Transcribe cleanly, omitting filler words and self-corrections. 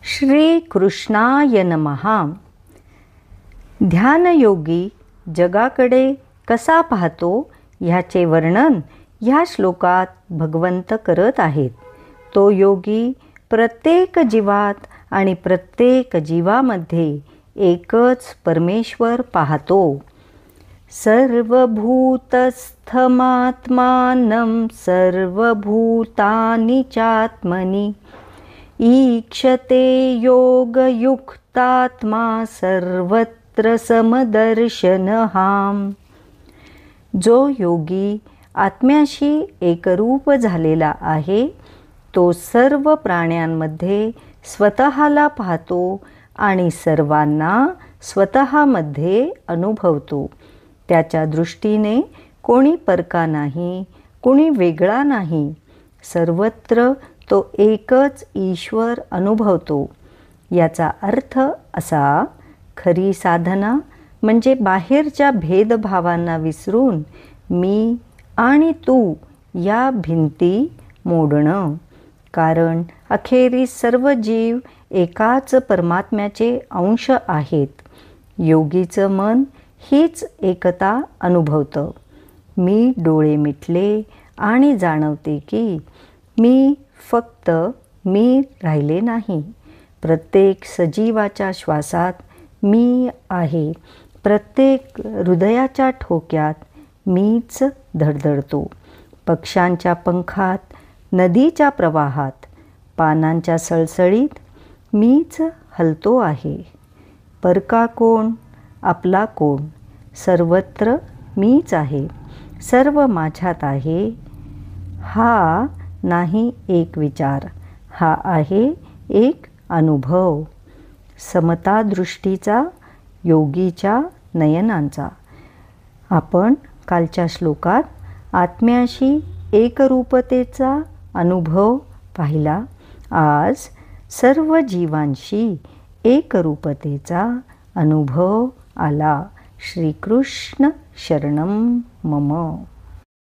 श्री कृष्णाय नमः. ध्यानयोगी जगाकडे कसा पाहतो ह्याचे वर्णन ह्या श्लोकात भगवंत करत आहेत. तो योगी प्रत्येक जीवात आणि प्रत्येक जीवामध्ये एकच परमेश्वर पाहतो. सर्वभूतस्थमात्मानं सर्वभूतानि चात्मनि ईक्षते योगयुक्तात्मा सर्वत्र समदर्शनः. जो योगी आत्म्याशी एकरूप झालेला आहे तो सर्व प्राण्यांमध्ये स्वतःला पाहतो आणि सर्वांना स्वतःमध्ये अनुभवतो. त्याच्या दृष्टीने कोणी परका नाही, कोणी वेगळा नाही. सर्वत्र तो एकच ईश्वर अनुभवतो. याचा अर्थ असा, खरी साधना म्हणजे बाहेरच्या भेदभावांना विसरून मी आणि तू या भिंती मोडणं. कारण अखेरीस सर्व जीव एकाच परमात्म्याचे अंश आहेत. योगीचं मन हीच एकता अनुभवतं. मी डोळे मिटले आणि जाणवते की मी फक्त मी राहिले नाही. प्रत्येक सजीवाच्या श्वासात मी आहे. प्रत्येक हृदयाच्या ठोक्यात मीच धडधडतो. पक्ष्यांच्या पंखात, नदीच्या प्रवाहात, पानांच्या सळसळीत मीच हलतो आहे. परका कोण, आपला कोण, सर्वत्र मीच आहे. सर्व माझ्यात आहे. हा नाही एक विचार, हा आहे एक अनुभव. समता दृष्टीचा, योगीच्या नयनांचा. आपण कालच्या श्लोकात आत्म्याशी एकरूपतेचा अनुभव पाहिला. आज सर्व जीवांशी एकरूपतेचा अनुभव आला. श्रीकृष्ण शरणं मम.